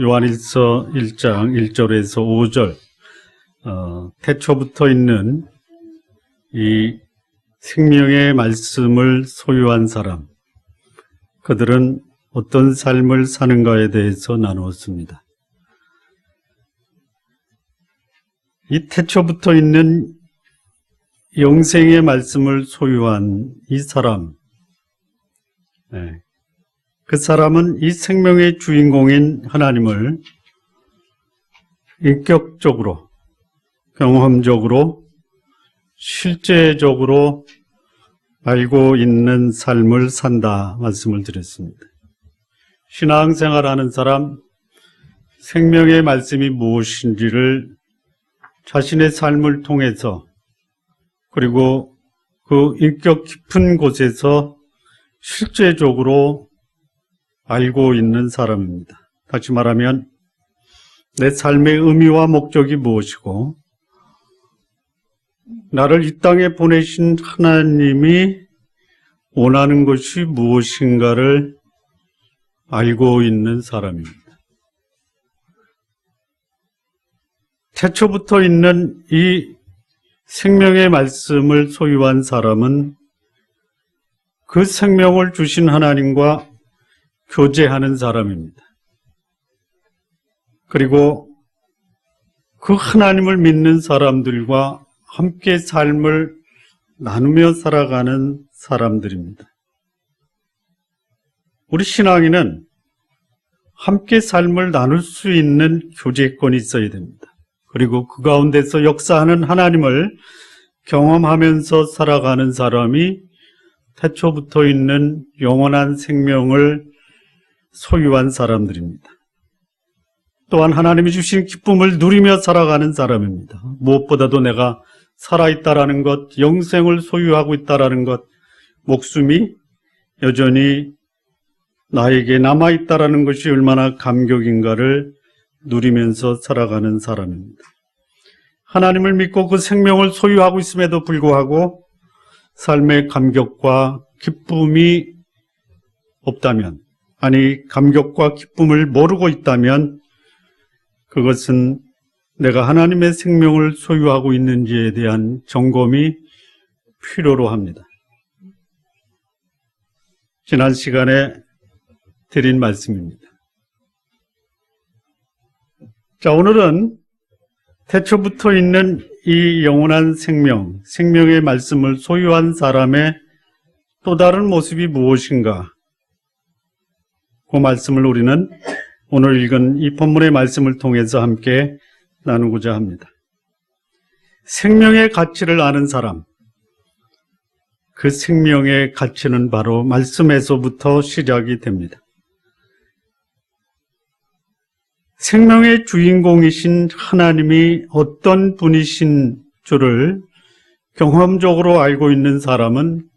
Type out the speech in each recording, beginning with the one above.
요한일서 1장 1절에서 5절 태초부터 있는 이 생명의 말씀을 소유한 사람, 그들은 어떤 삶을 사는가에 대해서 나누었습니다. 이 태초부터 있는 영생의 말씀을 소유한 이 사람, 그 사람은 이 생명의 주인공인 하나님을 인격적으로, 경험적으로, 실제적으로 알고 있는 삶을 산다 말씀을 드렸습니다. 신앙생활하는 사람, 생명의 말씀이 무엇인지를 자신의 삶을 통해서, 그리고 그 인격 깊은 곳에서 실제적으로 알고 있는 사람입니다. 다시 말하면 내 삶의 의미와 목적이 무엇이고 나를 이 땅에 보내신 하나님이 원하는 것이 무엇인가를 알고 있는 사람입니다. 태초부터 있는 이 생명의 말씀을 소유한 사람은 그 생명을 주신 하나님과 교제하는 사람입니다. 그리고 그 하나님을 믿는 사람들과 함께 삶을 나누며 살아가는 사람들입니다. 우리 신앙인은 함께 삶을 나눌 수 있는 교제권이 있어야 됩니다. 그리고 그 가운데서 역사하는 하나님을 경험하면서 살아가는 사람이 태초부터 있는 영원한 생명을 소유한 사람들입니다. 또한 하나님이 주신 기쁨을 누리며 살아가는 사람입니다. 무엇보다도 내가 살아있다라는 것, 영생을 소유하고 있다라는 것, 목숨이 여전히 나에게 남아있다라는 것이 얼마나 감격인가를 누리면서 살아가는 사람입니다. 하나님을 믿고 그 생명을 소유하고 있음에도 불구하고 삶의 감격과 기쁨이 없다면, 아니 감격과 기쁨을 모르고 있다면 그것은 내가 하나님의 생명을 소유하고 있는지에 대한 점검이 필요로 합니다. 지난 시간에 드린 말씀입니다. 자, 오늘은 태초부터 있는 이 영원한 생명, 생명의 말씀을 소유한 사람의 또 다른 모습이 무엇인가? 그 말씀을 우리는 오늘 읽은 이 본문의 말씀을 통해서 함께 나누고자 합니다. 생명의 가치를 아는 사람, 그 생명의 가치는 바로 말씀에서부터 시작이 됩니다. 생명의 주인공이신 하나님이 어떤 분이신 줄을 경험적으로 알고 있는 사람은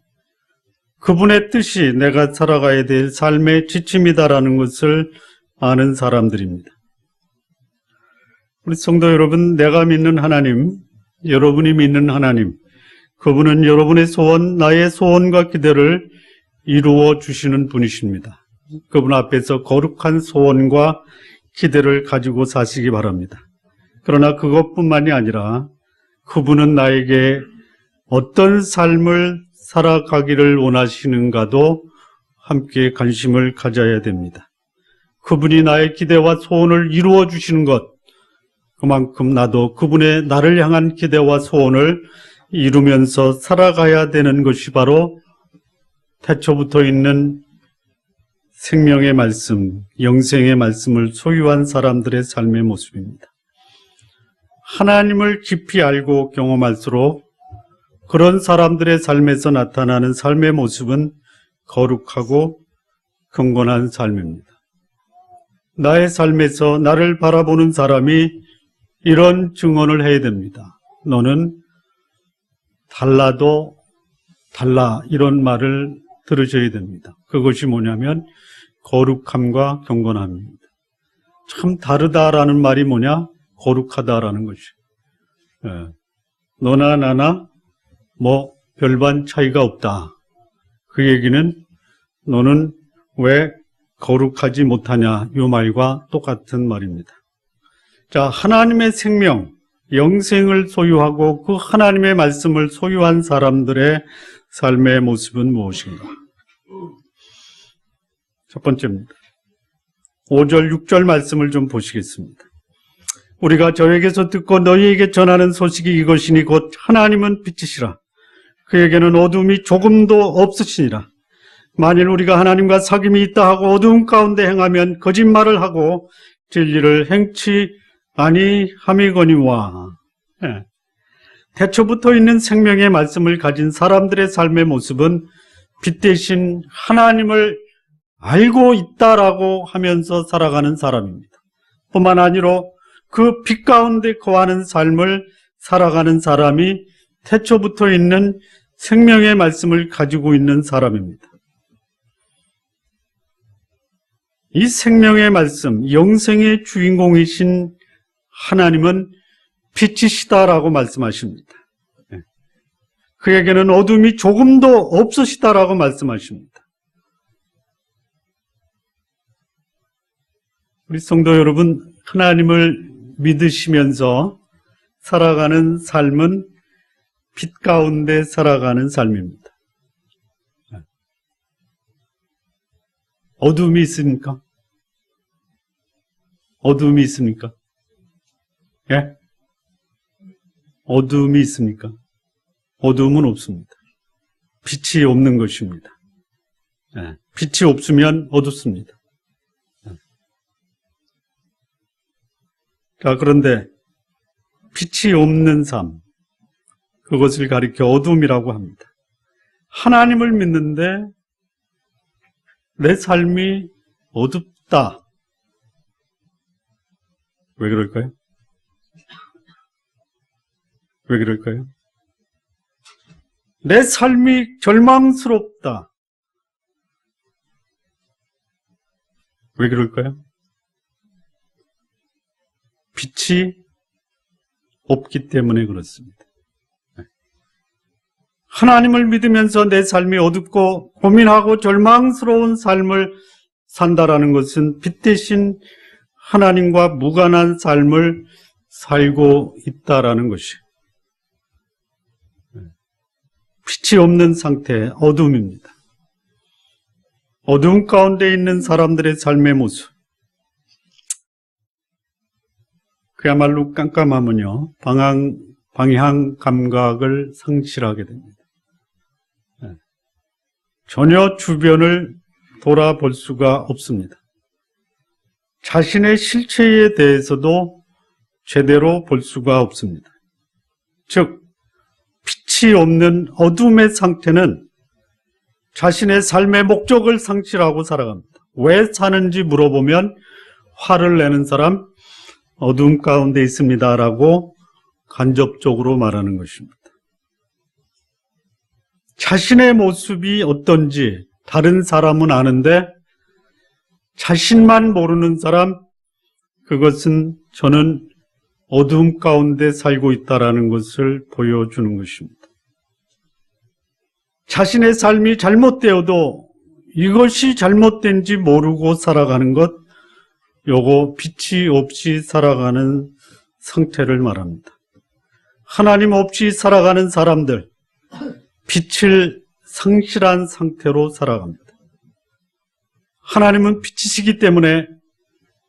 그분의 뜻이 내가 살아가야 될 삶의 지침이다라는 것을 아는 사람들입니다. 우리 성도 여러분, 내가 믿는 하나님, 여러분이 믿는 하나님, 그분은 여러분의 소원, 나의 소원과 기대를 이루어 주시는 분이십니다. 그분 앞에서 거룩한 소원과 기대를 가지고 사시기 바랍니다. 그러나 그것뿐만이 아니라 그분은 나에게 어떤 삶을 살아가기를 원하시는가도 함께 관심을 가져야 됩니다. 그분이 나의 기대와 소원을 이루어 주시는 것, 그만큼 나도 그분의 나를 향한 기대와 소원을 이루면서 살아가야 되는 것이 바로 태초부터 있는 생명의 말씀, 영생의 말씀을 소유한 사람들의 삶의 모습입니다. 하나님을 깊이 알고 경험할수록 그런 사람들의 삶에서 나타나는 삶의 모습은 거룩하고 경건한 삶입니다. 나의 삶에서 나를 바라보는 사람이 이런 증언을 해야 됩니다. 너는 달라도 달라, 이런 말을 들으셔야 됩니다. 그것이 뭐냐면 거룩함과 경건함입니다. 참 다르다라는 말이 뭐냐? 거룩하다라는 것이. 너나 나나 별반 차이가 없다. 그 얘기는 너는 왜 거룩하지 못하냐, 이 말과 똑같은 말입니다. 자, 하나님의 생명, 영생을 소유하고 그 하나님의 말씀을 소유한 사람들의 삶의 모습은 무엇인가? 첫 번째입니다. 5절, 6절 말씀을 좀 보시겠습니다. 우리가 저에게서 듣고 너희에게 전하는 소식이 이것이니 곧 하나님은 빛이시라. 그에게는 어둠이 조금도 없으시니라. 만일 우리가 하나님과 사귐이 있다 하고 어두움 가운데 행하면 거짓말을 하고 진리를 행치 아니함이거니와. 태초부터 있는 생명의 말씀을 가진 사람들의 삶의 모습은 빛 대신 하나님을 알고 있다라고 하면서 살아가는 사람입니다. 뿐만 아니라 그 빛 가운데 거하는 삶을 살아가는 사람이 태초부터 있는 생명의 말씀을 가지고 있는 사람입니다. 이 생명의 말씀, 영생의 주인공이신 하나님은 빛이시다라고 말씀하십니다. 그에게는 어둠이 조금도 없으시다라고 말씀하십니다. 우리 성도 여러분, 하나님을 믿으시면서 살아가는 삶은 빛 가운데 살아가는 삶입니다. 어둠이 있습니까? 어둠이 있습니까? 예? 어둠이 있습니까? 어둠은 없습니다. 빛이 없는 것입니다. 예. 빛이 없으면 어둡습니다. 자, 그런데 빛이 없는 삶, 그것을 가리켜 어둠이라고 합니다. 하나님을 믿는데 내 삶이 어둡다. 왜 그럴까요? 왜 그럴까요? 내 삶이 절망스럽다. 왜 그럴까요? 빛이 없기 때문에 그렇습니다. 하나님을 믿으면서 내 삶이 어둡고 고민하고 절망스러운 삶을 산다라는 것은 빛 대신 하나님과 무관한 삶을 살고 있다라는 것이에요. 빛이 없는 상태, 어둠입니다. 어둠 가운데 있는 사람들의 삶의 모습. 그야말로 깜깜하면요, 방향 감각을 상실하게 됩니다. 전혀 주변을 돌아볼 수가 없습니다. 자신의 실체에 대해서도 제대로 볼 수가 없습니다. 즉, 빛이 없는 어둠의 상태는 자신의 삶의 목적을 상실하고 살아갑니다. 왜 사는지 물어보면 화를 내는 사람, 어둠 가운데 있습니다라고 간접적으로 말하는 것입니다. 자신의 모습이 어떤지 다른 사람은 아는데 자신만 모르는 사람, 그것은 저는 어둠 가운데 살고 있다는 것을 보여주는 것입니다. 자신의 삶이 잘못되어도 이것이 잘못된지 모르고 살아가는 것, 요거 빛이 없이 살아가는 상태를 말합니다. 하나님 없이 살아가는 사람들, 빛을 상실한 상태로 살아갑니다. 하나님은 빛이시기 때문에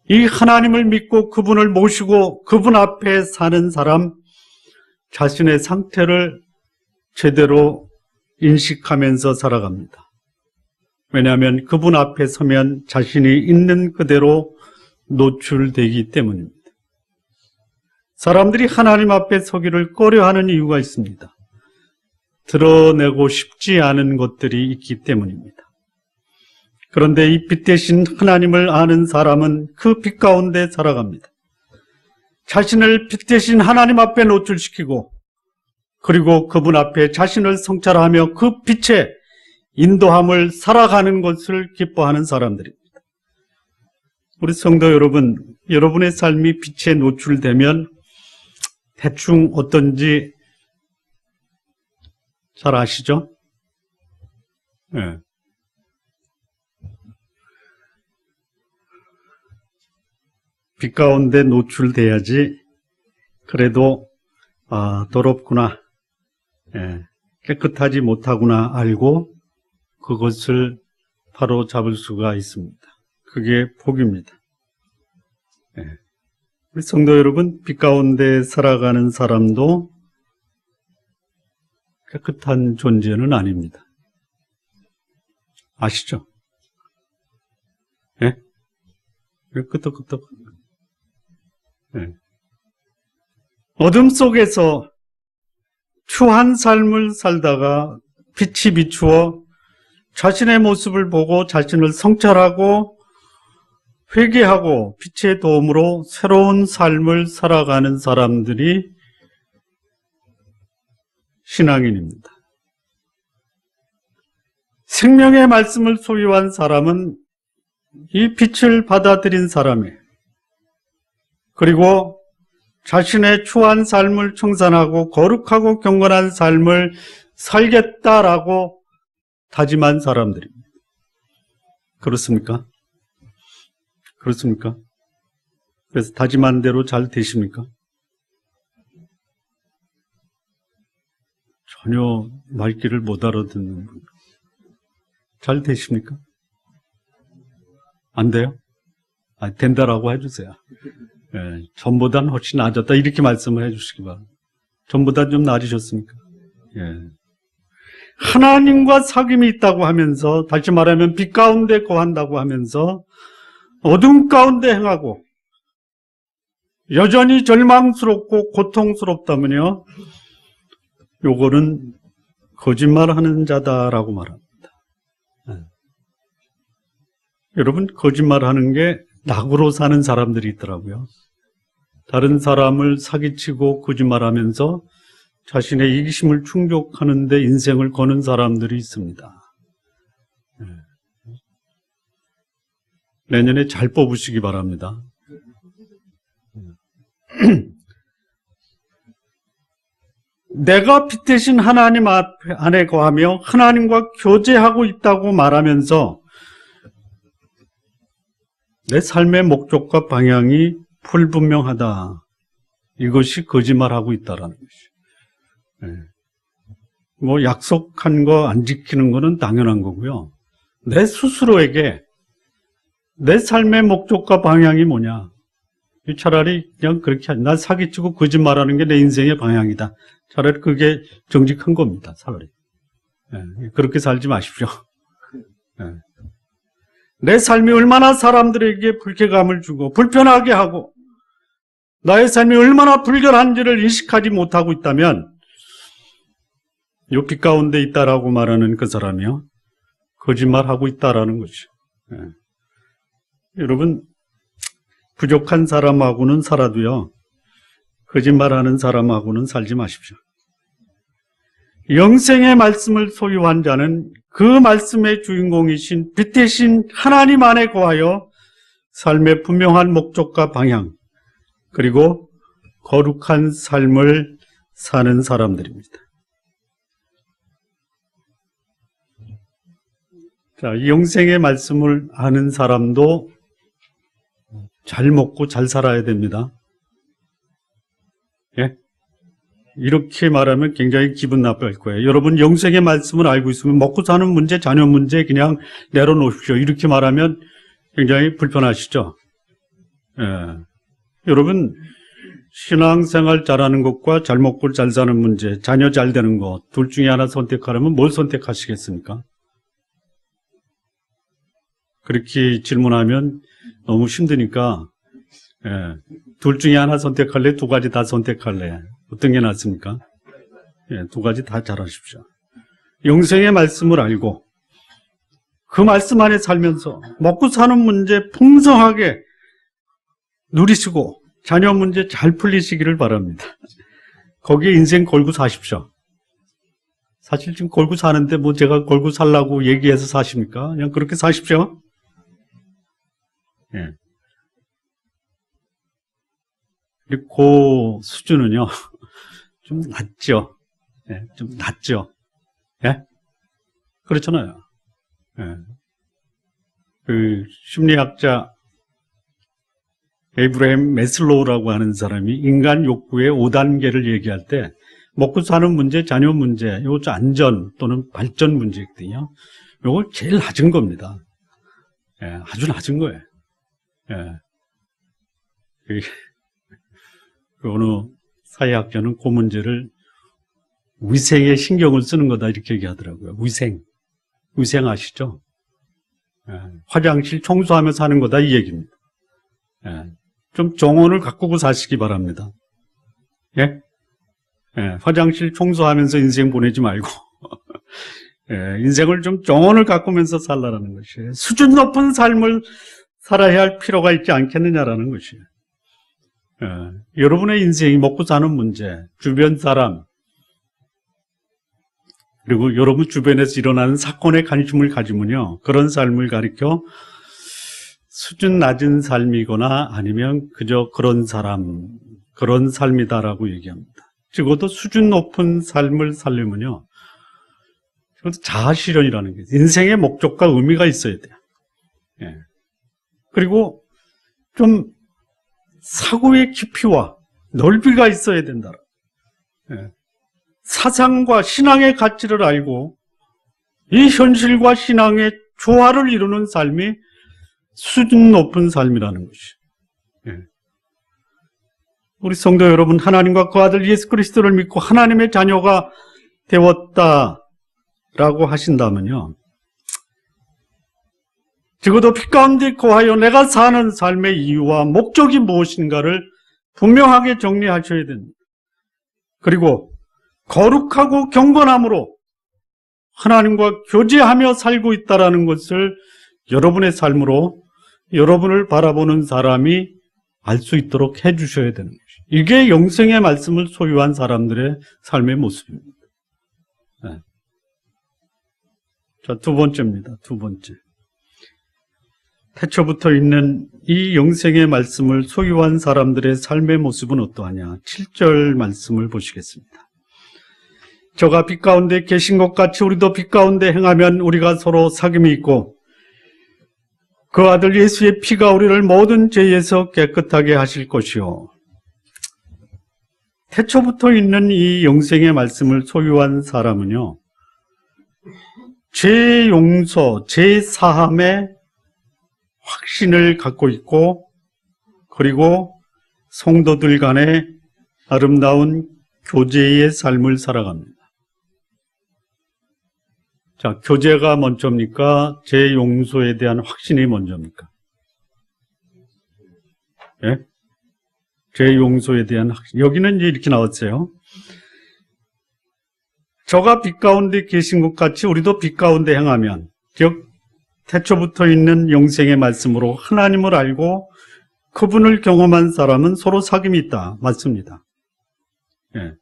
이 하나님을 믿고 그분을 모시고 그분 앞에 사는 사람, 자신의 상태를 제대로 인식하면서 살아갑니다. 왜냐하면 그분 앞에 서면 자신이 있는 그대로 노출되기 때문입니다. 사람들이 하나님 앞에 서기를 꺼려하는 이유가 있습니다. 드러내고 싶지 않은 것들이 있기 때문입니다. 그런데 이 빛 대신 하나님을 아는 사람은 그 빛 가운데 살아갑니다. 자신을 빛 대신 하나님 앞에 노출시키고 그리고 그분 앞에 자신을 성찰하며 그 빛의 인도함을 살아가는 것을 기뻐하는 사람들입니다. 우리 성도 여러분, 여러분의 삶이 빛에 노출되면 대충 어떤지 잘 아시죠? 네. 빛 가운데 노출돼야지 그래도 더럽구나, 깨끗하지 못하구나 알고 그것을 바로 잡을 수가 있습니다. 그게 복입니다. 우리 성도 여러분, 빛 가운데 살아가는 사람도 깨끗한 존재는 아닙니다. 아시죠? 예? 왜 끄떡끄떡? 어둠 속에서 추한 삶을 살다가 빛이 비추어 자신의 모습을 보고 자신을 성찰하고 회개하고 빛의 도움으로 새로운 삶을 살아가는 사람들이 신앙인입니다. 생명의 말씀을 소유한 사람은 이 빛을 받아들인 사람이에요. 그리고 자신의 추한 삶을 청산하고 거룩하고 경건한 삶을 살겠다라고 다짐한 사람들입니다. 그렇습니까? 그렇습니까? 그래서 다짐한 대로 잘 되십니까? 전혀 말귀를 못 알아듣는 분. 잘 되십니까? 안 돼요? 된다라고 해주세요. 전보단 훨씬 나아졌다 이렇게 말씀을 해주시기 바랍니다. 전보다 좀 나아지셨습니까? 하나님과 사귐이 있다고 하면서, 다시 말하면 빛 가운데 거한다고 하면서 어둠 가운데 행하고 여전히 절망스럽고 고통스럽다면요, 요거는 거짓말하는 자다라고 말합니다. 여러분, 거짓말하는 게 낙으로 사는 사람들이 있더라고요. 다른 사람을 사기치고 거짓말하면서 자신의 이기심을 충족하는 데 인생을 거는 사람들이 있습니다. 내년에 잘 뽑으시기 바랍니다. 내가 빛 대신 하나님 안에 거하며 하나님과 교제하고 있다고 말하면서 내 삶의 목적과 방향이 불분명하다. 이것이 거짓말하고 있다라는 것이. 뭐 약속한 거 안 지키는 거는 당연한 거고요. 내 스스로에게 내 삶의 목적과 방향이 뭐냐. 차라리 그냥 그렇게 난 사기치고 거짓말하는 게 내 인생의 방향이다. 차라리 그게 정직한 겁니다. 차라리. 그렇게 살지 마십시오. 내 삶이 얼마나 사람들에게 불쾌감을 주고 불편하게 하고 나의 삶이 얼마나 불결한지를 인식하지 못하고 있다면 요 빛 가운데 있다라고 말하는 그 사람이요, 거짓말하고 있다라는 거죠. 여러분, 부족한 사람하고는 살아도요, 거짓말하는 사람하고는 살지 마십시오. 영생의 말씀을 소유한 자는 그 말씀의 주인공이신 빛 대신 하나님 안에 거하여 삶의 분명한 목적과 방향, 그리고 거룩한 삶을 사는 사람들입니다. 자, 이 영생의 말씀을 아는 사람도 잘 먹고 잘 살아야 됩니다. 예? 이렇게 말하면 굉장히 기분 나쁠 거예요. 여러분, 영생의 말씀을 알고 있으면 먹고 사는 문제, 자녀 문제 그냥 내려놓으십시오. 이렇게 말하면 굉장히 불편하시죠? 여러분, 신앙생활 잘하는 것과 잘 먹고 잘 사는 문제, 자녀 잘 되는 것, 둘 중에 하나 선택하려면 뭘 선택하시겠습니까? 그렇게 질문하면 너무 힘드니까, 둘 중에 하나 선택할래? 두 가지 다 선택할래? 어떤 게 낫습니까? 두 가지 다 잘하십시오. 영생의 말씀을 알고 그 말씀 안에 살면서 먹고 사는 문제 풍성하게 누리시고 자녀 문제 잘 풀리시기를 바랍니다. 거기에 인생 걸고 사십시오. 사실 지금 걸고 사는데 뭐 제가 걸고 살라고 얘기해서 사십니까? 그냥 그렇게 사십시오. 그 수준은요, 좀 낮죠. 좀 낮죠. 그렇잖아요. 그 심리학자 에이브라임 메슬로우라고 하는 사람이 인간 욕구의 5단계를 얘기할 때 먹고 사는 문제, 자녀 문제, 요 안전 또는 발전 문제거든요. 요걸 제일 낮은 겁니다. 예, 아주 낮은 거예요. 예. 그 어느 사회학자는 그 문제를 위생에 신경을 쓰는 거다 이렇게 얘기하더라고요. 위생 아시죠? 예, 화장실 청소하면서 하는 거다 이 얘기입니다. 예, 좀 정원을 가꾸고 사시기 바랍니다. 예? 예, 화장실 청소하면서 인생 보내지 말고 예, 인생을 좀 정원을 가꾸면서 살라라는 것이에요. 수준 높은 삶을 살아야 할 필요가 있지 않겠느냐라는 것이에요. 예, 여러분의 인생이 먹고 사는 문제, 주변 사람, 그리고 여러분 주변에서 일어나는 사건에 관심을 가지면요, 그런 삶을 가리켜 수준 낮은 삶이거나 아니면 그저 그런 사람, 그런 삶이다라고 얘기합니다. 적어도 수준 높은 삶을 살려면요, 적어도 자아실현이라는 게 인생의 목적과 의미가 있어야 돼요. 예. 그리고 좀 사고의 깊이와 넓이가 있어야 된다. 예. 사상과 신앙의 가치를 알고 이 현실과 신앙의 조화를 이루는 삶이 수준 높은 삶이라는 것이. 예. 우리 성도 여러분, 하나님과 그 아들 예수 그리스도를 믿고 하나님의 자녀가 되었다라고 하신다면요, 적어도 빛 가운데 거하여 내가 사는 삶의 이유와 목적이 무엇인가를 분명하게 정리하셔야 됩니다. 그리고 거룩하고 경건함으로 하나님과 교제하며 살고 있다는 것을 여러분의 삶으로 여러분을 바라보는 사람이 알 수 있도록 해주셔야 되는 것이죠. 이게 영생의 말씀을 소유한 사람들의 삶의 모습입니다. 네. 자, 두 번째입니다. 두 번째. 태초부터 있는 이 영생의 말씀을 소유한 사람들의 삶의 모습은 어떠하냐. 7절 말씀을 보시겠습니다. 저가 빛 가운데 계신 것 같이 우리도 빛 가운데 행하면 우리가 서로 사귐이 있고 그 아들 예수의 피가 우리를 모든 죄에서 깨끗하게 하실 것이요. 태초부터 있는 이 영생의 말씀을 소유한 사람은요, 죄 용서, 죄 사함의 확신을 갖고 있고, 그리고 성도들 간의 아름다운 교제의 삶을 살아갑니다. 자, 교제가 먼저입니까? 죄 용서에 대한 확신이 먼저입니까? 예? 죄 용서에 대한 확신. 여기는 이제 이렇게 나왔어요. 저가 빛 가운데 계신 것 같이 우리도 빛 가운데 행하면, 즉 태초부터 있는 영생의 말씀으로 하나님을 알고 그분을 경험한 사람은 서로 사귐이 있다. 맞습니다. 예.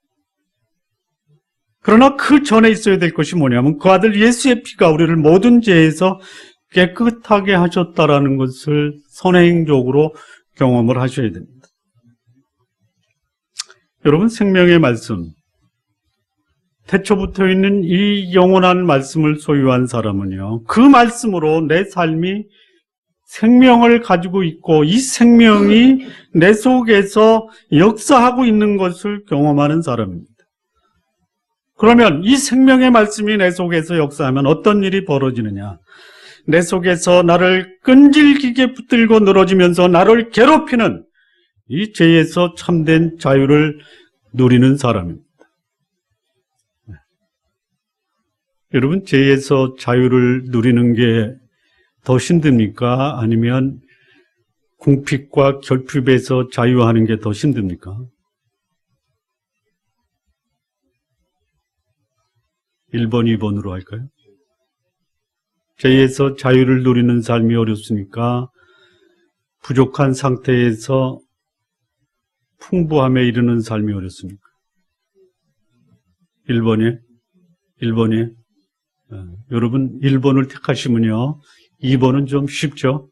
그러나 그 전에 있어야 될 것이 뭐냐면 그 아들 예수의 피가 우리를 모든 죄에서 깨끗하게 하셨다라는 것을 선행적으로 경험을 하셔야 됩니다. 여러분, 생명의 말씀, 태초부터 있는 이 영원한 말씀을 소유한 사람은요, 그 말씀으로 내 삶이 생명을 가지고 있고 이 생명이 내 속에서 역사하고 있는 것을 경험하는 사람입니다. 그러면 이 생명의 말씀이 내 속에서 역사하면 어떤 일이 벌어지느냐? 내 속에서 나를 끈질기게 붙들고 늘어지면서 나를 괴롭히는 이 죄에서 참된 자유를 누리는 사람입니다. 여러분, 죄에서 자유를 누리는 게 더 힘듭니까? 아니면 궁핍과 결핍에서 자유하는 게 더 힘듭니까? 1번, 2번으로 할까요? 죄에서 자유를 누리는 삶이 어렵습니까? 부족한 상태에서 풍부함에 이르는 삶이 어렵습니까? 1번이에요? 여러분 1번을 택하시면요, 2번은 좀 쉽죠?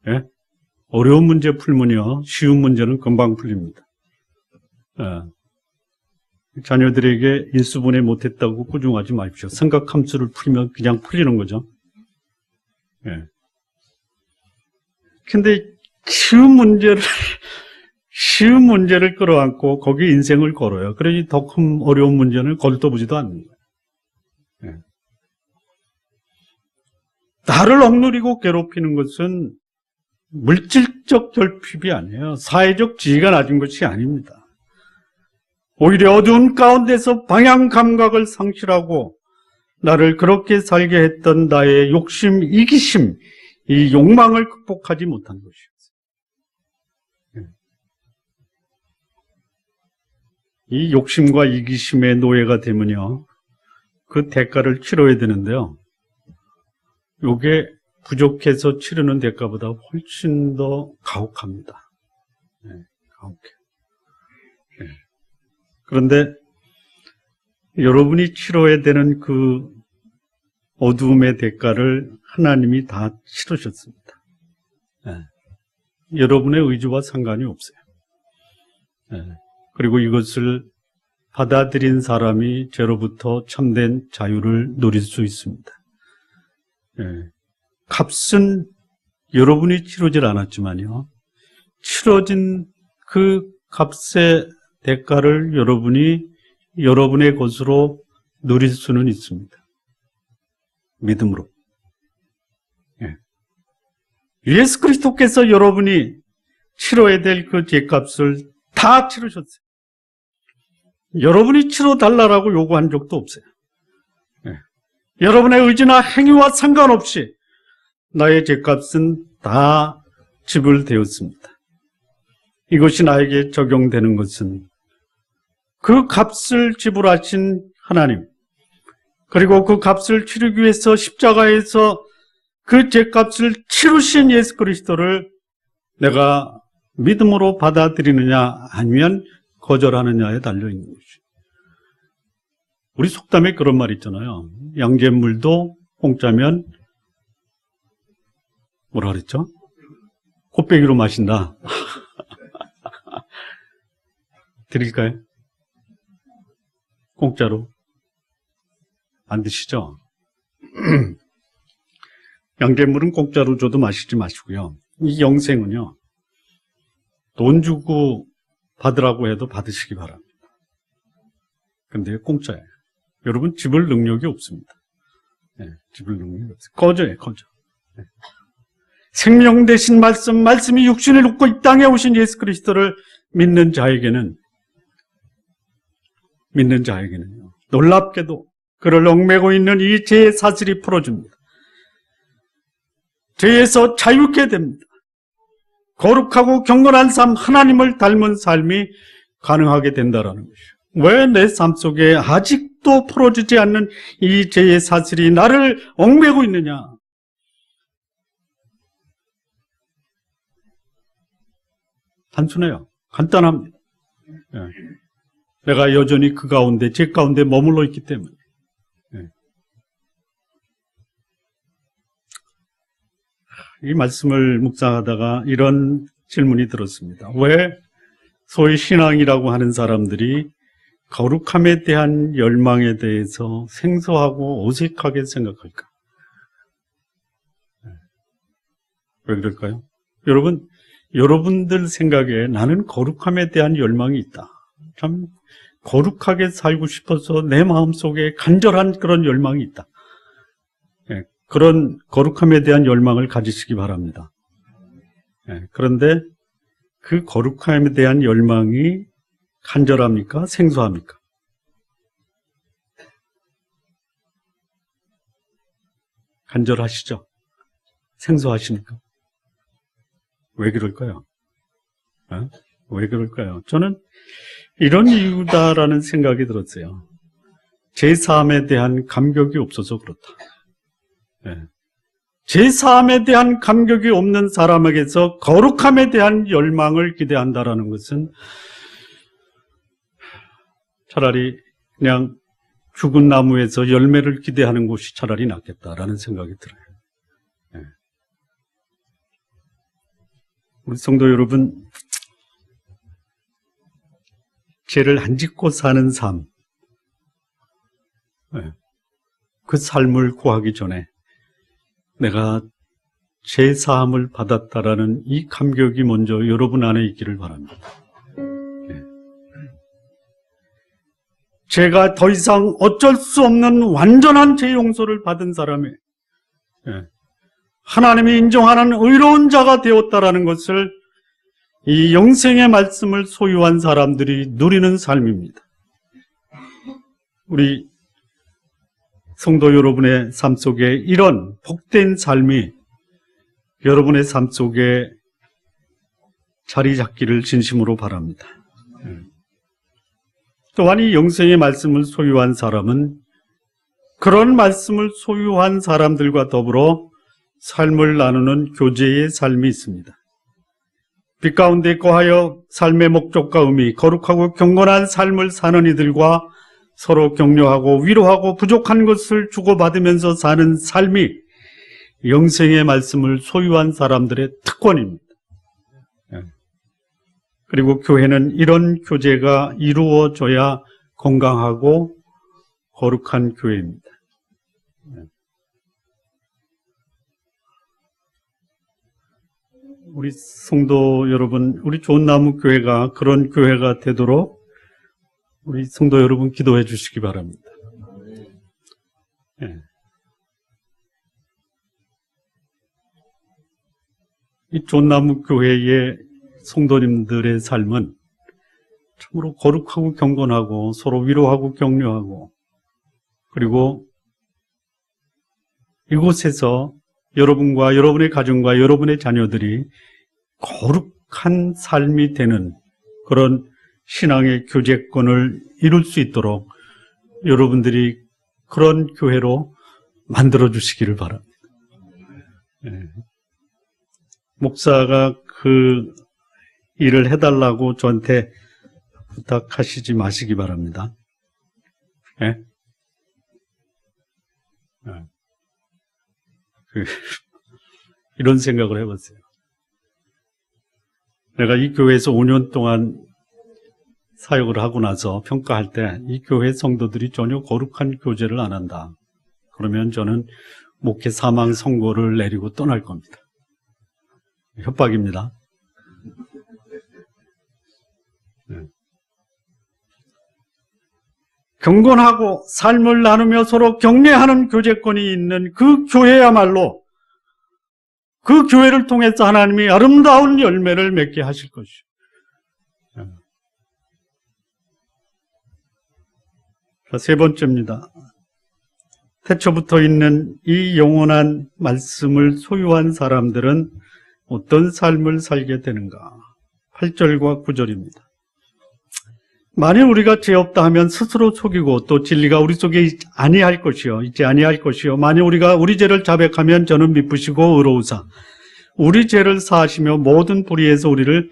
예? 어려운 문제 풀면요, 쉬운 문제는 금방 풀립니다. 자녀들에게 인수분해 못했다고 꾸중하지 마십시오. 삼각함수를 풀면 그냥 풀리는 거죠. 예. 근데 쉬운 문제를 끌어안고 거기에 인생을 걸어요. 그러니 더 큰 어려운 문제는 걸떠보지도 않는 거예요. 예. 나를 억누리고 괴롭히는 것은 물질적 결핍이 아니에요. 사회적 지위가 낮은 것이 아닙니다. 오히려 어두운 가운데서 방향 감각을 상실하고 나를 그렇게 살게 했던 나의 욕심, 이기심, 이 욕망을 극복하지 못한 것이었어요. 이 욕심과 이기심의 노예가 되면요, 그 대가를 치러야 되는데요. 이게 부족해서 치르는 대가보다 훨씬 더 가혹합니다. 네, 가혹해요. 네. 그런데 여러분이 치러야 되는 그 어두움의 대가를 하나님이 다 치르셨습니다. 네. 여러분의 의지와 상관이 없어요. 네. 그리고 이것을 받아들인 사람이 죄로부터 참된 자유를 누릴 수 있습니다. 네. 값은 여러분이 치르질 않았지만요, 치러진 그 값의 대가를 여러분이 여러분의 것으로 누릴 수는 있습니다. 믿음으로. 예. 예수 그리스도께서 여러분이 치러야 될 그 죄값을 다 치르셨어요. 여러분이 치러달라고 요구한 적도 없어요. 예. 여러분의 의지나 행위와 상관없이 나의 죄값은 다 지불되었습니다. 이것이 나에게 적용되는 것은 그 값을 지불하신 하나님, 그리고 그 값을 치르기 위해서 십자가에서 그 죄값을 치르신 예수 그리스도를 내가 믿음으로 받아들이느냐 아니면 거절하느냐에 달려있는 것이죠. 우리 속담에 그런 말 있잖아요. 양잿물도 공짜면 뭐라 그랬죠? 곱빼기로 마신다. 드릴까요? 공짜로. 안 드시죠? 양잿물은 공짜로 줘도 마시지 마시고요. 이 영생은요, 돈 주고 받으라고 해도 받으시기 바랍니다. 근데 공짜예요. 여러분, 지불 능력이 없습니다. 네, 지불 능력이 없어요. 거저예요, 거저. 네. 생명 되신 말씀, 말씀이 육신을 입고 이 땅에 오신 예수 그리스도를 믿는 자에게는요, 놀랍게도 그를 얽매고 있는 이 죄의 사슬이 풀어줍니다. 죄에서 자유케 됩니다. 거룩하고 경건한 삶, 하나님을 닮은 삶이 가능하게 된다는 것이죠. 왜 내 삶 속에 아직도 풀어주지 않는 이 죄의 사슬이 나를 얽매고 있느냐? 단순해요. 간단합니다. 네. 내가 여전히 그 가운데, 죄 가운데 머물러 있기 때문에. 네. 이 말씀을 묵상하다가 이런 질문이 들었습니다. 왜 소위 신앙이라고 하는 사람들이 거룩함에 대한 열망에 대해서 생소하고 어색하게 생각할까? 왜 그럴까요? 여러분들 생각에 나는 거룩함에 대한 열망이 있다. 참 거룩하게 살고 싶어서 내 마음속에 간절한 그런 열망이 있다. 그런 거룩함에 대한 열망을 가지시기 바랍니다. 그런데 그 거룩함에 대한 열망이 간절합니까? 생소합니까? 간절하시죠? 생소하십니까? 왜 그럴까요? 왜 그럴까요? 저는 이런 이유다라는 생각이 들었어요. 제3에 대한 감격이 없어서 그렇다. 제3에 대한 감격이 없는 사람에게서 거룩함에 대한 열망을 기대한다라는 것은 차라리 그냥 죽은 나무에서 열매를 기대하는 것이 차라리 낫겠다라는 생각이 들어요. 우리 성도 여러분, 죄를 안 짓고 사는 삶, 그 삶을 구하기 전에 내가 죄 사함을 받았다라는 이 감격이 먼저 여러분 안에 있기를 바랍니다. 제가 더 이상 어쩔 수 없는 완전한 죄 용서를 받은 사람이 하나님이 인정하는 의로운 자가 되었다라는 것을 이 영생의 말씀을 소유한 사람들이 누리는 삶입니다. 우리 성도 여러분의 삶 속에 이런 복된 삶이 여러분의 삶 속에 자리 잡기를 진심으로 바랍니다. 또한 이 영생의 말씀을 소유한 사람은 그런 말씀을 소유한 사람들과 더불어 삶을 나누는 교제의 삶이 있습니다. 빛 가운데 거하여 삶의 목적과 의미, 거룩하고 경건한 삶을 사는 이들과 서로 격려하고 위로하고 부족한 것을 주고받으면서 사는 삶이 영생의 말씀을 소유한 사람들의 특권입니다. 그리고 교회는 이런 교제가 이루어져야 건강하고 거룩한 교회입니다. 우리 성도 여러분, 우리 좋은 나무 교회가 그런 교회가 되도록 우리 성도 여러분 기도해 주시기 바랍니다. 이 좋은 나무 교회의 성도님들의 삶은 참으로 거룩하고 경건하고 서로 위로하고 격려하고 그리고 이곳에서 여러분과 여러분의 가정과 여러분의 자녀들이 거룩한 삶이 되는 그런 신앙의 교제권을 이룰 수 있도록 여러분들이 그런 교회로 만들어 주시기를 바랍니다. 목사가 그 일을 해달라고 저한테 부탁하시지 마시기 바랍니다. 이런 생각을 해보세요. 내가 이 교회에서 5년 동안 사역을 하고 나서 평가할 때 이 교회 성도들이 전혀 거룩한 교제를 안 한다. 그러면 저는 목회 사망 선고를 내리고 떠날 겁니다. 협박입니다. 경건하고 삶을 나누며 서로 격려하는 교제권이 있는 그 교회야말로 그 교회를 통해서 하나님이 아름다운 열매를 맺게 하실 것이요. 세 번째입니다. 태초부터 있는 이 영원한 말씀을 소유한 사람들은 어떤 삶을 살게 되는가? 8절과 9절입니다. 만일 우리가 죄 없다 하면 스스로 속이고 또 진리가 우리 속에 있지 아니할 것이요. 만일 우리가 우리 죄를 자백하면 저는 미쁘시고 의로우사 우리 죄를 사하시며 모든 불의에서 우리를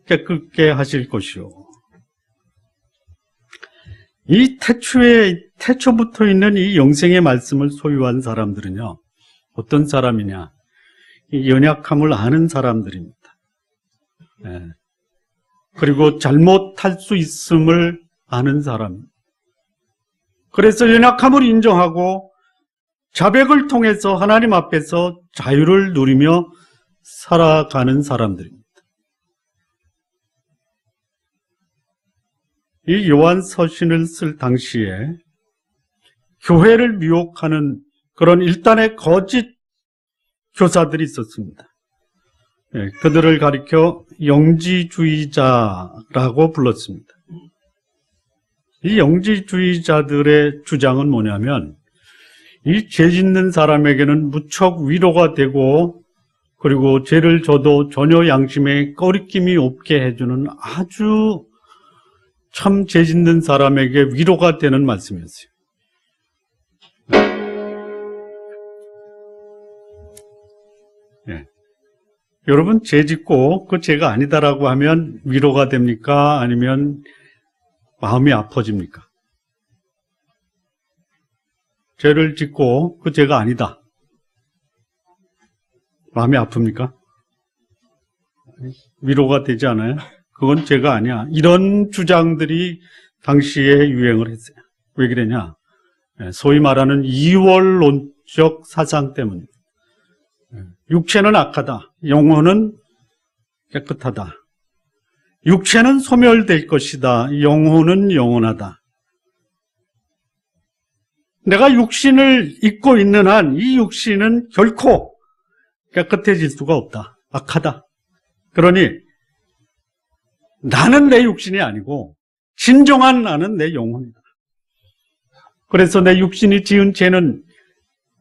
깨끗게 하실 것이요. 이 태초부터 있는 이 영생의 말씀을 소유한 사람들은요, 어떤 사람이냐? 이 연약함을 아는 사람들입니다. 그리고 잘못할 수 있음을 아는 사람. 그래서 연약함을 인정하고 자백을 통해서 하나님 앞에서 자유를 누리며 살아가는 사람들입니다. 이 요한 서신을 쓸 당시에 교회를 미혹하는 그런 일단의 거짓 교사들이 있었습니다. 그들을 가리켜 영지주의자라고 불렀습니다. 이 영지주의자들의 주장은 뭐냐면 이 죄 짓는 사람에게는 무척 위로가 되고 그리고 죄를 져도 전혀 양심에 꺼리낌이 없게 해주는 아주 참 죄 짓는 사람에게 위로가 되는 말씀이었어요. 여러분, 죄 짓고 그 죄가 아니다라고 하면 위로가 됩니까? 아니면 마음이 아파집니까? 죄를 짓고 그 죄가 아니다. 마음이 아픕니까? 위로가 되지 않아요? 그건 죄가 아니야. 이런 주장들이 당시에 유행을 했어요. 왜 그러냐? 소위 말하는 이원론적 사상 때문입니다. 육체는 악하다. 영혼은 깨끗하다. 육체는 소멸될 것이다. 영혼은 영원하다. 내가 육신을 입고 있는 한 이 육신은 결코 깨끗해질 수가 없다. 악하다. 그러니 나는 내 육신이 아니고 진정한 나는 내 영혼이다. 그래서 내 육신이 지은 죄는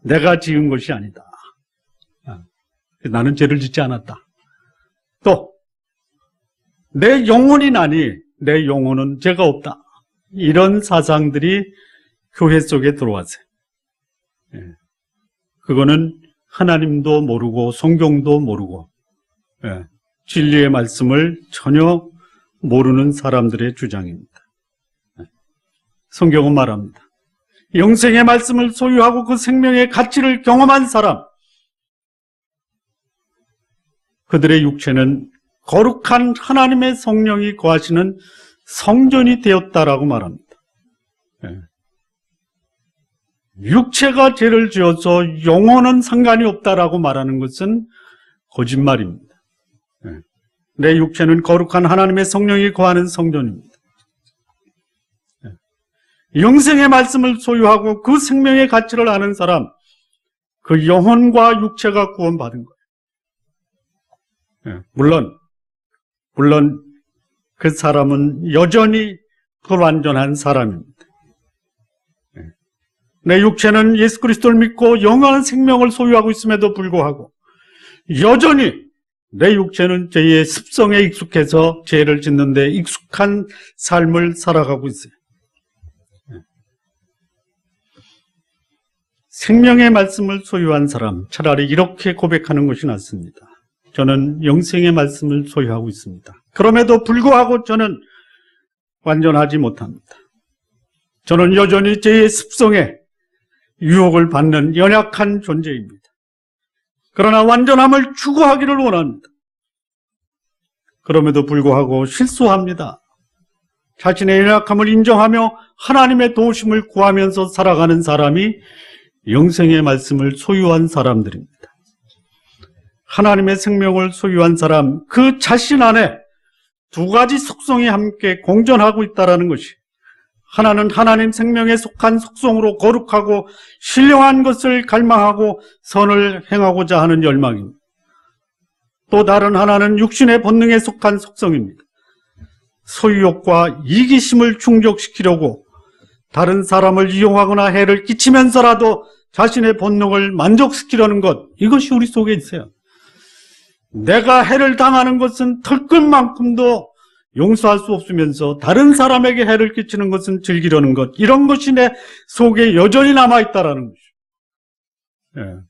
내가 지은 것이 아니다. 나는 죄를 짓지 않았다. 또 내 영혼이 나니 내 영혼은 죄가 없다. 이런 사상들이 교회 속에 들어왔어요. 그거는 하나님도 모르고 성경도 모르고 진리의 말씀을 전혀 모르는 사람들의 주장입니다. 성경은 말합니다. 영생의 말씀을 소유하고 그 생명의 가치를 경험한 사람, 그들의 육체는 거룩한 하나님의 성령이 거하시는 성전이 되었다라고 말합니다. 육체가 죄를 지어서 영혼은 상관이 없다라고 말하는 것은 거짓말입니다. 내 육체는 거룩한 하나님의 성령이 거하는 성전입니다. 영생의 말씀을 소유하고 그 생명의 가치를 아는 사람, 그 영혼과 육체가 구원받은 거예요. 물론 그 사람은 여전히 불완전한 사람입니다. 내 육체는 예수 그리스도를 믿고 영원한 생명을 소유하고 있음에도 불구하고 여전히 내 육체는 죄의 습성에 익숙해서 죄를 짓는 데 익숙한 삶을 살아가고 있어요. 생명의 말씀을 소유한 사람, 차라리 이렇게 고백하는 것이 낫습니다. 저는 영생의 말씀을 소유하고 있습니다. 그럼에도 불구하고 저는 완전하지 못합니다. 저는 여전히 죄의 습성에 유혹을 받는 연약한 존재입니다. 그러나 완전함을 추구하기를 원합니다. 그럼에도 불구하고 실수합니다. 자신의 연약함을 인정하며 하나님의 도우심을 구하면서 살아가는 사람이 영생의 말씀을 소유한 사람들입니다. 하나님의 생명을 소유한 사람, 그 자신 안에 두 가지 속성이 함께 공존하고 있다는 것이, 하나는 하나님 생명에 속한 속성으로 거룩하고 신령한 것을 갈망하고 선을 행하고자 하는 열망입니다. 또 다른 하나는 육신의 본능에 속한 속성입니다. 소유욕과 이기심을 충족시키려고 다른 사람을 이용하거나 해를 끼치면서라도 자신의 본능을 만족시키려는 것, 이것이 우리 속에 있어요. 내가 해를 당하는 것은 털끝만큼도 용서할 수 없으면서 다른 사람에게 해를 끼치는 것은 즐기려는 것, 이런 것이 내 속에 여전히 남아있다는 것이죠.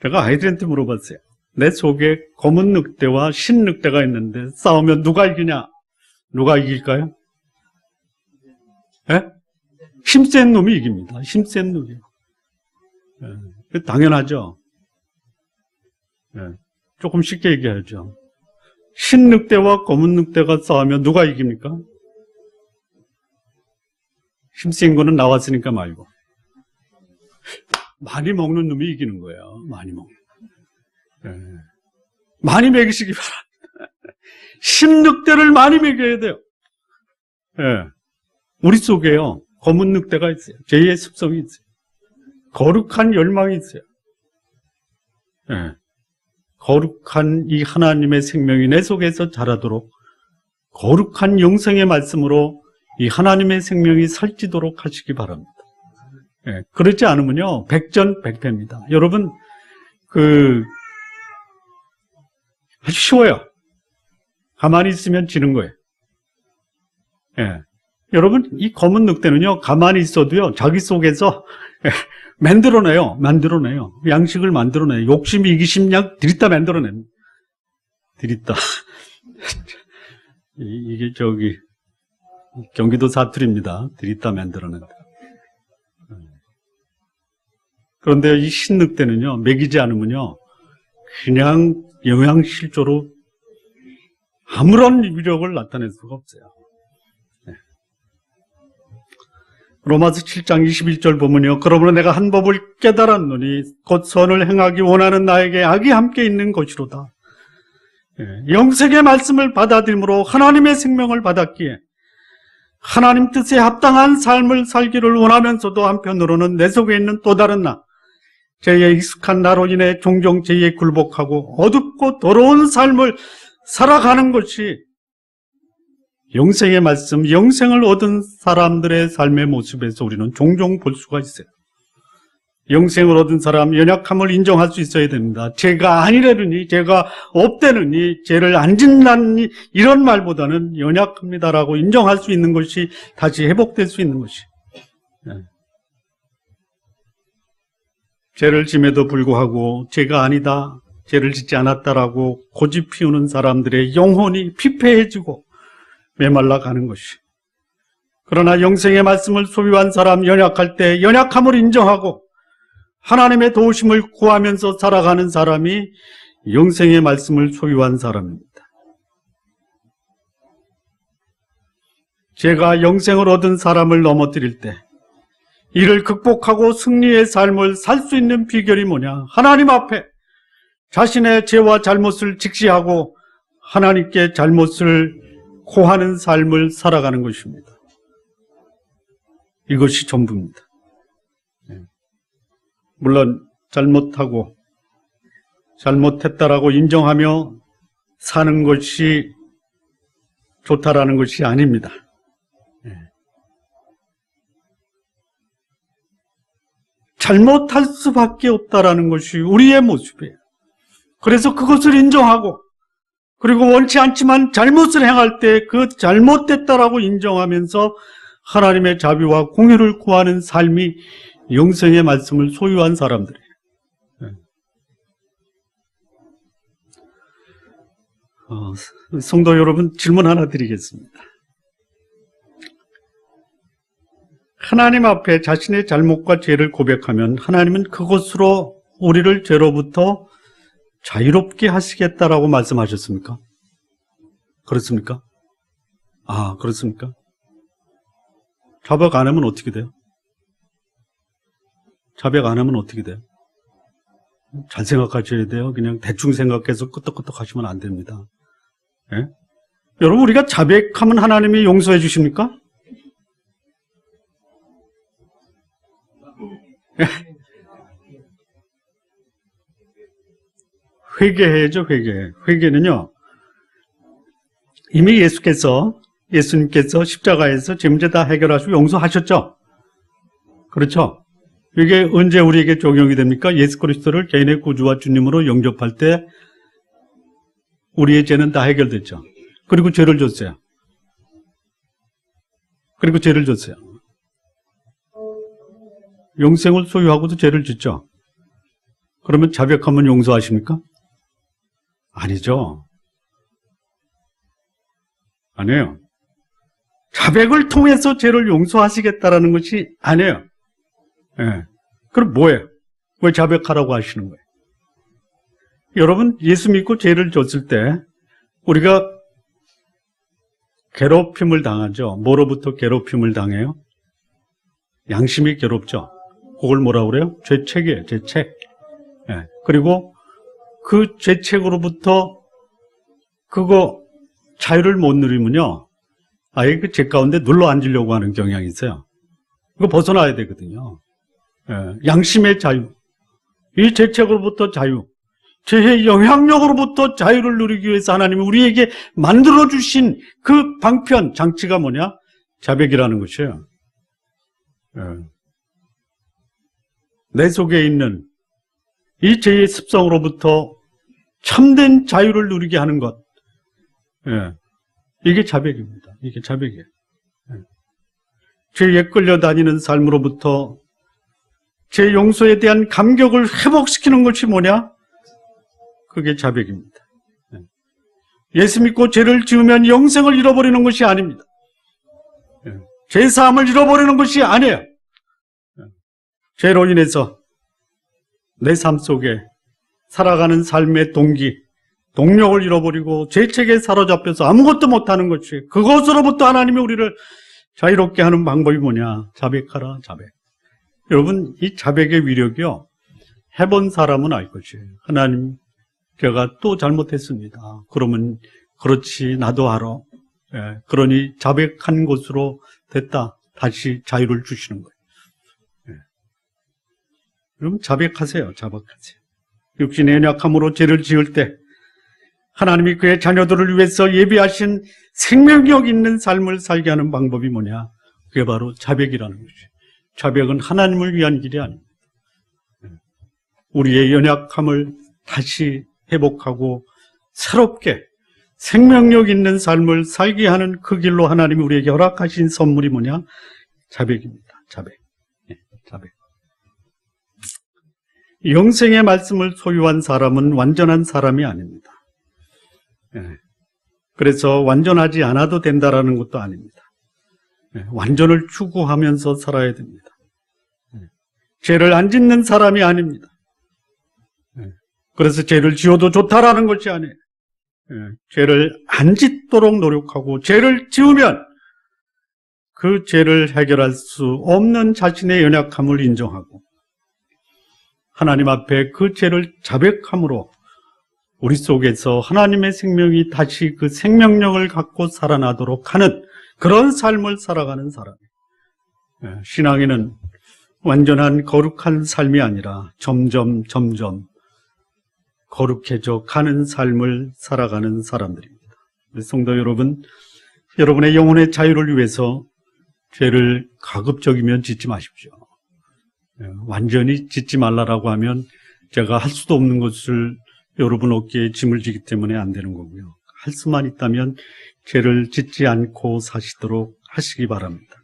제가 아이들한테 물어봤어요. 내 속에 검은 늑대와 흰 늑대가 있는데 싸우면 누가 이기냐? 누가 이길까요? 힘센 놈이 이깁니다. 힘센 놈이. 당연하죠. 조금 쉽게 얘기하죠. 흰 늑대와 검은 늑대가 싸우면 누가 이깁니까? 힘센 거는 나왔으니까 말고. 많이 먹는 놈이 이기는 거예요. 많이 먹는. 많이 먹이시기 바랍니다. 흰 늑대를 많이 먹여야 돼요. 우리 속에요. 검은 늑대가 있어요. 죄의 습성이 있어요. 거룩한 열망이 있어요. 거룩한 이 하나님의 생명이 내 속에서 자라도록 거룩한 영생의 말씀으로 이 하나님의 생명이 살찌도록 하시기 바랍니다. 그렇지 않으면요, 백전백패입니다. 여러분, 아주 쉬워요. 가만히 있으면 지는 거예요. 여러분, 이 검은 늑대는요, 가만히 있어도요, 자기 속에서 만들어내요. 양식을 만들어내요. 욕심, 이기심, 그냥 들이다 만들어냅니다. 들이다. 이게 경기도 사투리입니다. 들이다 만들어낸다. 그런데 이 흰늑대는요, 먹이지 않으면요, 그냥 영양실조로 아무런 위력을 나타낼 수가 없어요. 로마서 7장 21절 보면요. 그러므로 내가 한 법을 깨달았노니 곧 선을 행하기 원하는 나에게 악이 함께 있는 것이로다. 영생의 말씀을 받아들임으로 하나님의 생명을 받았기에 하나님 뜻에 합당한 삶을 살기를 원하면서도 한편으로는 내 속에 있는 또 다른 나, 죄에 익숙한 나로 인해 종종 죄에 굴복하고 어둡고 더러운 삶을 살아가는 것이 영생의 말씀, 영생을 얻은 사람들의 삶의 모습에서 우리는 종종 볼 수가 있어요. 영생을 얻은 사람, 연약함을 인정할 수 있어야 됩니다. 죄가 아니라느니, 죄가 없다느니, 죄를 안 짓나니 이런 말보다는 연약합니다라고 인정할 수 있는 것이 다시 회복될 수 있는 것이. 죄를 짐에도 불구하고 죄가 아니다, 죄를 짓지 않았다라고 고집 피우는 사람들의 영혼이 피폐해지고 메말라 가는 것이. 그러나 영생의 말씀을 소유한 사람, 연약할 때 연약함을 인정하고 하나님의 도우심을 구하면서 살아가는 사람이 영생의 말씀을 소유한 사람입니다. 제가 영생을 얻은 사람을 넘어뜨릴 때 이를 극복하고 승리의 삶을 살 수 있는 비결이 뭐냐? 하나님 앞에 자신의 죄와 잘못을 직시하고 하나님께 잘못을 고하는 삶을 살아가는 것입니다. 이것이 전부입니다. 물론 잘못하고 잘못했다라고 인정하며 사는 것이 좋다라는 것이 아닙니다. 잘못할 수밖에 없다라는 것이 우리의 모습이에요. 그래서 그것을 인정하고 그리고 원치 않지만 잘못을 행할 때 그 잘못됐다라고 인정하면서 하나님의 자비와 공의를 구하는 삶이 영생의 말씀을 소유한 사람들이에요. 성도 여러분, 질문 하나 드리겠습니다. 하나님 앞에 자신의 잘못과 죄를 고백하면 하나님은 그것으로 우리를 죄로부터 자유롭게 하시겠다라고 말씀하셨습니까? 그렇습니까? 아, 그렇습니까? 자백 안 하면 어떻게 돼요? 자백 안 하면 어떻게 돼요? 잘 생각하셔야 돼요. 그냥 대충 생각해서 끄떡끄떡 하시면 안 됩니다. 예? 여러분, 우리가 자백하면 하나님이 용서해 주십니까? 회개해야죠, 회개. 회개는요, 이미 예수님께서 십자가에서 죄 문제 다 해결하시고 용서하셨죠? 그렇죠? 이게 언제 우리에게 적용이 됩니까? 예수 그리스도를 개인의 구주와 주님으로 영접할 때 우리의 죄는 다 해결됐죠. 그리고 죄를 줬어요. 영생을 소유하고도 죄를 짓죠. 그러면 자백하면 용서하십니까? 아니죠. 아니에요. 자백을 통해서 죄를 용서하시겠다라는 것이 아니에요. 예. 그럼 뭐예요? 왜 자백하라고 하시는 거예요? 여러분, 예수 믿고 죄를 졌을 때 우리가 괴롭힘을 당하죠. 뭐로부터 괴롭힘을 당해요? 양심이 괴롭죠. 그걸 뭐라고 그래요? 죄책이에요. 죄책. 예. 그리고 그 죄책으로부터 그거 자유를 못 누리면요, 아예 그 죄 가운데 눌러 앉으려고 하는 경향이 있어요. 그거 벗어나야 되거든요. 예. 양심의 자유, 이 죄책으로부터 자유, 죄의 영향력으로부터 자유를 누리기 위해서 하나님이 우리에게 만들어주신 그 방편, 장치가 뭐냐? 자백이라는 것이에요. 예. 내 속에 있는 이 죄의 습성으로부터 참된 자유를 누리게 하는 것. 예. 이게 자백입니다. 이게 자백이에요. 예. 죄에 끌려다니는 삶으로부터 죄 용서에 대한 감격을 회복시키는 것이 뭐냐? 그게 자백입니다. 예. 예수 믿고 죄를 지으면 영생을 잃어버리는 것이 아닙니다. 예. 죄사함을 잃어버리는 것이 아니에요. 예. 죄로 인해서 내 삶 속에 살아가는 삶의 동력을 잃어버리고 죄책에 사로잡혀서 아무것도 못하는 것이, 그것으로부터 하나님이 우리를 자유롭게 하는 방법이 뭐냐? 자백하라, 자백. 여러분, 이 자백의 위력이요. 해본 사람은 알 것이에요. 하나님, 제가 또 잘못했습니다. 그러면, 그렇지, 나도 알아. 예, 그러니 자백한 것으로 됐다. 다시 자유를 주시는 거예요. 예. 그럼 자백하세요. 자백하세요. 육신의 연약함으로 죄를 지을 때 하나님이 그의 자녀들을 위해서 예비하신 생명력 있는 삶을 살게 하는 방법이 뭐냐? 그게 바로 자백이라는 것이에요. 자백은 하나님을 위한 길이 아닙니다. 우리의 연약함을 다시 회복하고 새롭게 생명력 있는 삶을 살게 하는 그 길로 하나님이 우리에게 허락하신 선물이 뭐냐? 자백입니다. 자백. 자백. 영생의 말씀을 소유한 사람은 완전한 사람이 아닙니다. 그래서 완전하지 않아도 된다라는 것도 아닙니다. 완전을 추구하면서 살아야 됩니다. 죄를 안 짓는 사람이 아닙니다. 그래서 죄를 지어도 좋다라는 것이 아니에요. 죄를 안 짓도록 노력하고 죄를 지으면 그 죄를 해결할 수 없는 자신의 연약함을 인정하고 하나님 앞에 그 죄를 자백함으로 우리 속에서 하나님의 생명이 다시 그 생명력을 갖고 살아나도록 하는 그런 삶을 살아가는 사람이에요. 신앙에는 완전한 거룩한 삶이 아니라 점점 거룩해져 가는 삶을 살아가는 사람들입니다. 성도 여러분, 여러분의 영혼의 자유를 위해서 죄를 가급적이면 짓지 마십시오. 완전히 짓지 말라라고 하면 제가 할 수도 없는 것을 여러분 어깨에 짐을 지기 때문에 안 되는 거고요. 할 수만 있다면 죄를 짓지 않고 사시도록 하시기 바랍니다.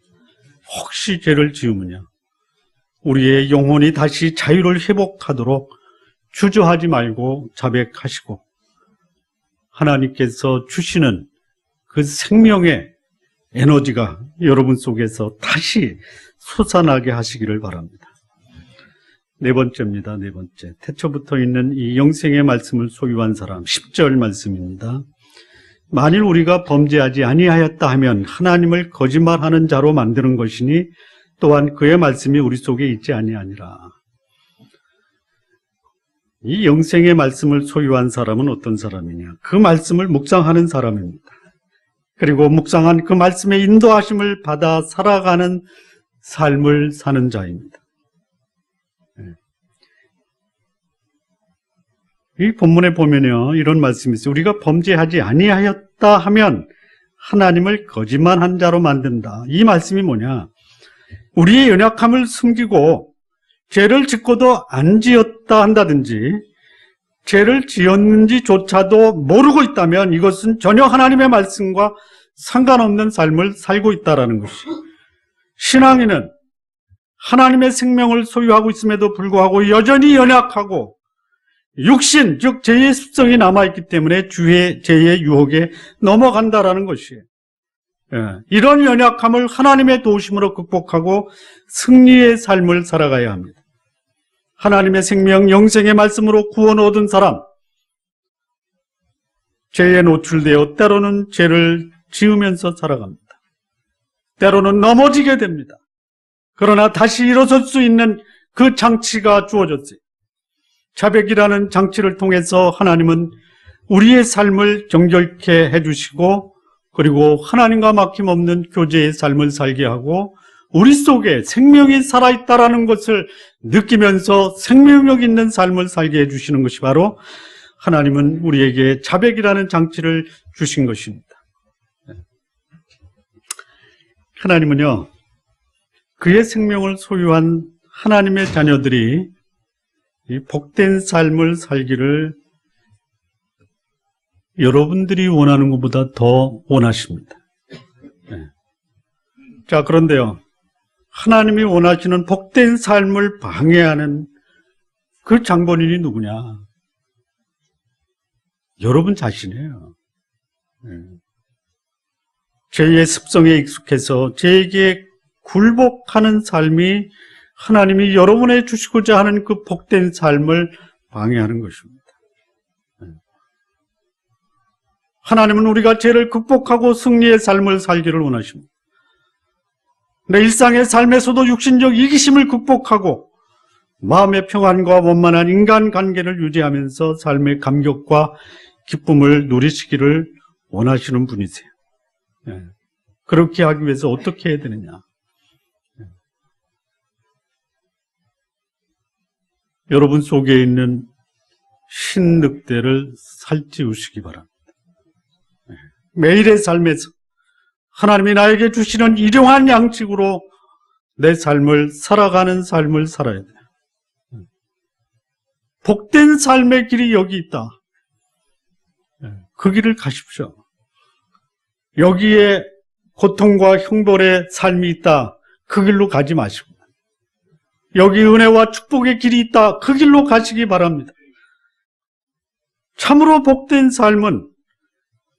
혹시 죄를 지으면요, 우리의 영혼이 다시 자유를 회복하도록 주저하지 말고 자백하시고 하나님께서 주시는 그 생명의 에너지가 여러분 속에서 다시 솟아나게 하시기를 바랍니다. 네 번째입니다. 네 번째. 태초부터 있는 이 영생의 말씀을 소유한 사람, 10절 말씀입니다. 만일 우리가 범죄하지 아니하였다 하면 하나님을 거짓말하는 자로 만드는 것이니 또한 그의 말씀이 우리 속에 있지 아니하니라. 이 영생의 말씀을 소유한 사람은 어떤 사람이냐? 그 말씀을 묵상하는 사람입니다. 그리고 묵상한 그 말씀의 인도하심을 받아 살아가는 삶을 사는 자입니다. 이 본문에 보면요, 이런 말씀이 있어요. 우리가 범죄하지 아니하였다 하면 하나님을 거짓말한 자로 만든다. 이 말씀이 뭐냐? 우리의 연약함을 숨기고 죄를 짓고도 안 지었다 한다든지 죄를 지었는지조차도 모르고 있다면 이것은 전혀 하나님의 말씀과 상관없는 삶을 살고 있다는 것이에요. 신앙인은 하나님의 생명을 소유하고 있음에도 불구하고 여전히 연약하고 육신, 즉 죄의 습성이 남아있기 때문에 죄의 유혹에 넘어간다라는 것이에요. 이런 연약함을 하나님의 도우심으로 극복하고 승리의 삶을 살아가야 합니다. 하나님의 생명, 영생의 말씀으로 구원 얻은 사람, 죄에 노출되어 때로는 죄를 지으면서 살아갑니다. 때로는 넘어지게 됩니다. 그러나 다시 일어설 수 있는 그 장치가 주어졌어요. 자백이라는 장치를 통해서 하나님은 우리의 삶을 정결케 해주시고 그리고 하나님과 막힘없는 교제의 삶을 살게 하고 우리 속에 생명이 살아있다는 것을 느끼면서 생명력 있는 삶을 살게 해주시는 것이 바로 하나님은 우리에게 자백이라는 장치를 주신 것입니다. 하나님은요, 그의 생명을 소유한 하나님의 자녀들이 이 복된 삶을 살기를 여러분들이 원하는 것보다 더 원하십니다. 자, 그런데요, 하나님이 원하시는 복된 삶을 방해하는 그 장본인이 누구냐? 여러분 자신이에요. 죄의 습성에 익숙해서 죄에게 굴복하는 삶이 하나님이 여러분에 주시고자 하는 그 복된 삶을 방해하는 것입니다. 하나님은 우리가 죄를 극복하고 승리의 삶을 살기를 원하십니다. 내 일상의 삶에서도 육신적 이기심을 극복하고 마음의 평안과 원만한 인간관계를 유지하면서 삶의 감격과 기쁨을 누리시기를 원하시는 분이세요. 그렇게 하기 위해서 어떻게 해야 되느냐? 여러분 속에 있는 신늑대를 살찌우시기 바랍니다. 매일의 삶에서 하나님이 나에게 주시는 일용한 양식으로 내 삶을 살아가는 삶을 살아야 돼요. 복된 삶의 길이 여기 있다. 그 길을 가십시오. 여기에 고통과 형벌의 삶이 있다. 그 길로 가지 마시고, 여기 은혜와 축복의 길이 있다. 그 길로 가시기 바랍니다. 참으로 복된 삶은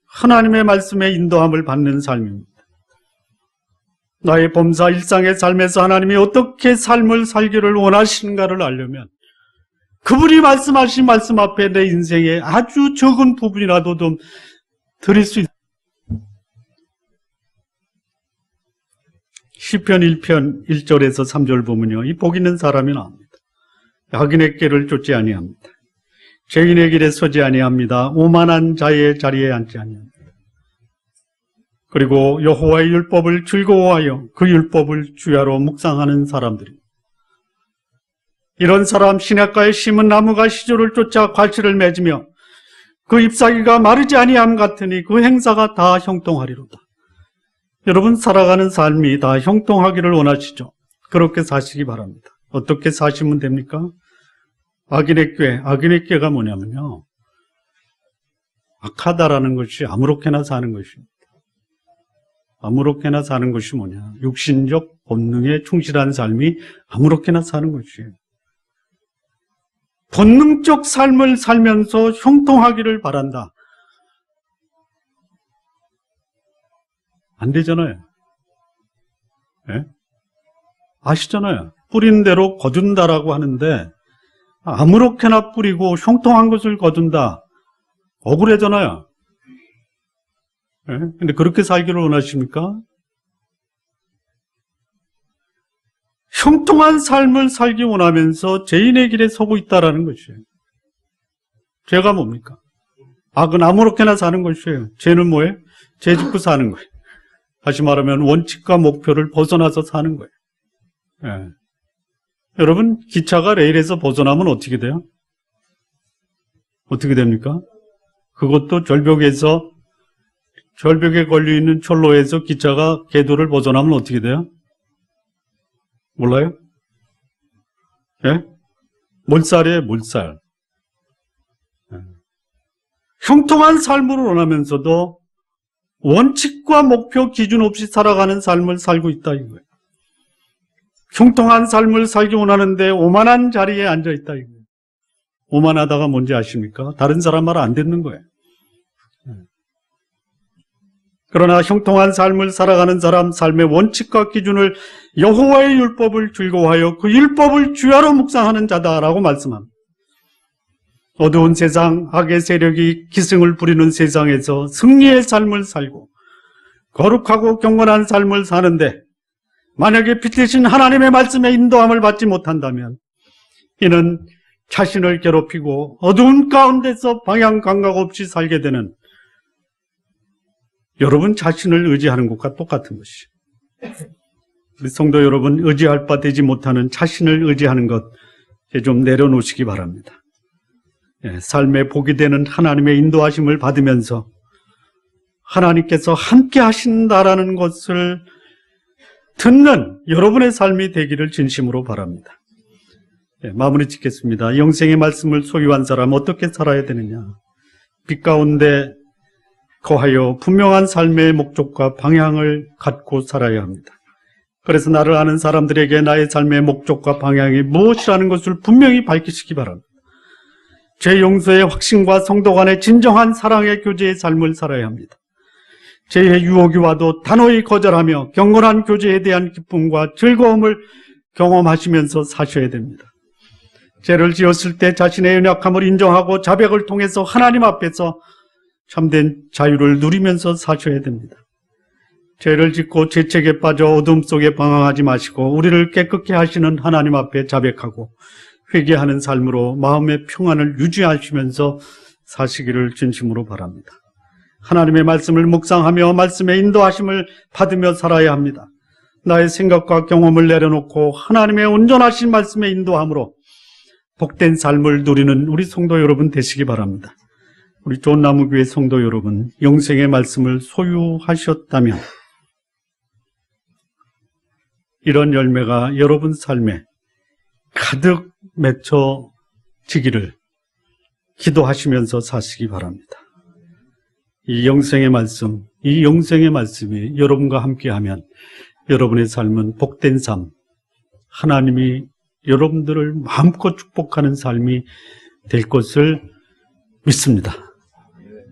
하나님의 말씀에 인도함을 받는 삶입니다. 나의 범사 일상의 삶에서 하나님이 어떻게 삶을 살기를 원하시는가를 알려면 그분이 말씀하신 말씀 앞에 내 인생의 아주 적은 부분이라도 좀 드릴 수 있습니다. 시편 1편 1절에서 3절 보면요, 이 복 있는 사람이 나옵니다. 악인의 길을 쫓지 아니합니다. 죄인의 길에 서지 아니합니다. 오만한 자의 자리에 앉지 아니합니다. 그리고 여호와의 율법을 즐거워하여 그 율법을 주야로 묵상하는 사람들입니다. 이런 사람, 시냇가에 심은 나무가 시조를 쫓아 과실을 맺으며 그 잎사귀가 마르지 아니함 같으니 그 행사가 다 형통하리로다. 여러분 살아가는 삶이 다 형통하기를 원하시죠? 그렇게 사시기 바랍니다. 어떻게 사시면 됩니까? 악인의 꾀가 뭐냐면요, 악하다라는 것이 아무렇게나 사는 것입니다. 아무렇게나 사는 것이 뭐냐? 육신적 본능에 충실한 삶이 아무렇게나 사는 것이에요. 본능적 삶을 살면서 형통하기를 바란다. 안 되잖아요. 네? 아시잖아요. 뿌린 대로 거둔다라고 하는데 아무렇게나 뿌리고 형통한 것을 거둔다. 억울하잖아요. 네? 근데 그렇게 살기를 원하십니까? 형통한 삶을 살기 원하면서 죄인의 길에 서고 있다라는 것이에요. 죄가 뭡니까? 악은 아무렇게나 사는 것이에요. 죄는 뭐예요? 죄 짓고 사는 거예요. 다시 말하면 원칙과 목표를 벗어나서 사는 거예요. 예. 여러분, 기차가 레일에서 벗어나면 어떻게 돼요? 어떻게 됩니까? 그것도 절벽에 걸려있는 철로에서 기차가 궤도를 벗어나면 어떻게 돼요? 몰라요? 예? 몰살이에요, 몰살. 예. 형통한 삶을 원하면서도 원칙과 목표 기준 없이 살아가는 삶을 살고 있다 이거예요. 형통한 삶을 살기 원하는데 오만한 자리에 앉아 있다 이거예요. 오만하다가 뭔지 아십니까? 다른 사람 말 안 듣는 거예요. 그러나 형통한 삶을 살아가는 사람, 삶의 원칙과 기준을 여호와의 율법을 즐거워하여 그 율법을 주야로 묵상하는 자다라고 말씀합니다. 어두운 세상, 악의 세력이 기승을 부리는 세상에서 승리의 삶을 살고 거룩하고 경건한 삶을 사는데 만약에 빛 대신 하나님의 말씀에 인도함을 받지 못한다면 이는 자신을 괴롭히고 어두운 가운데서 방향 감각 없이 살게 되는 여러분 자신을 의지하는 것과 똑같은 것이에요. 우리 성도 여러분, 의지할 바 되지 못하는 자신을 의지하는 것 좀 내려놓으시기 바랍니다. 삶의 복이 되는 하나님의 인도하심을 받으면서 하나님께서 함께 하신다라는 것을 듣는 여러분의 삶이 되기를 진심으로 바랍니다. 마무리 짓겠습니다. 영생의 말씀을 소유한 사람 어떻게 살아야 되느냐? 빛 가운데 거하여 분명한 삶의 목적과 방향을 갖고 살아야 합니다. 그래서 나를 아는 사람들에게 나의 삶의 목적과 방향이 무엇이라는 것을 분명히 밝히시기 바랍니다. 죄 용서의 확신과 성도 간의 진정한 사랑의 교제의 삶을 살아야 합니다. 죄의 유혹이 와도 단호히 거절하며 경건한 교제에 대한 기쁨과 즐거움을 경험하시면서 사셔야 됩니다. 죄를 지었을 때 자신의 연약함을 인정하고 자백을 통해서 하나님 앞에서 참된 자유를 누리면서 사셔야 됩니다. 죄를 짓고 죄책에 빠져 어둠 속에 방황하지 마시고 우리를 깨끗게 하시는 하나님 앞에 자백하고 회개하는 삶으로 마음의 평안을 유지하시면서 사시기를 진심으로 바랍니다. 하나님의 말씀을 묵상하며 말씀의 인도하심을 받으며 살아야 합니다. 나의 생각과 경험을 내려놓고 하나님의 온전하신 말씀의 인도함으로 복된 삶을 누리는 우리 성도 여러분 되시기 바랍니다. 우리 좋은나무교회 성도 여러분, 영생의 말씀을 소유하셨다면 이런 열매가 여러분 삶에 가득 맺혀지기를 기도하시면서 사시기 바랍니다. 이 영생의 말씀이 여러분과 함께하면 여러분의 삶은 복된 삶, 하나님이 여러분들을 마음껏 축복하는 삶이 될 것을 믿습니다.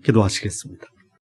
기도하시겠습니다.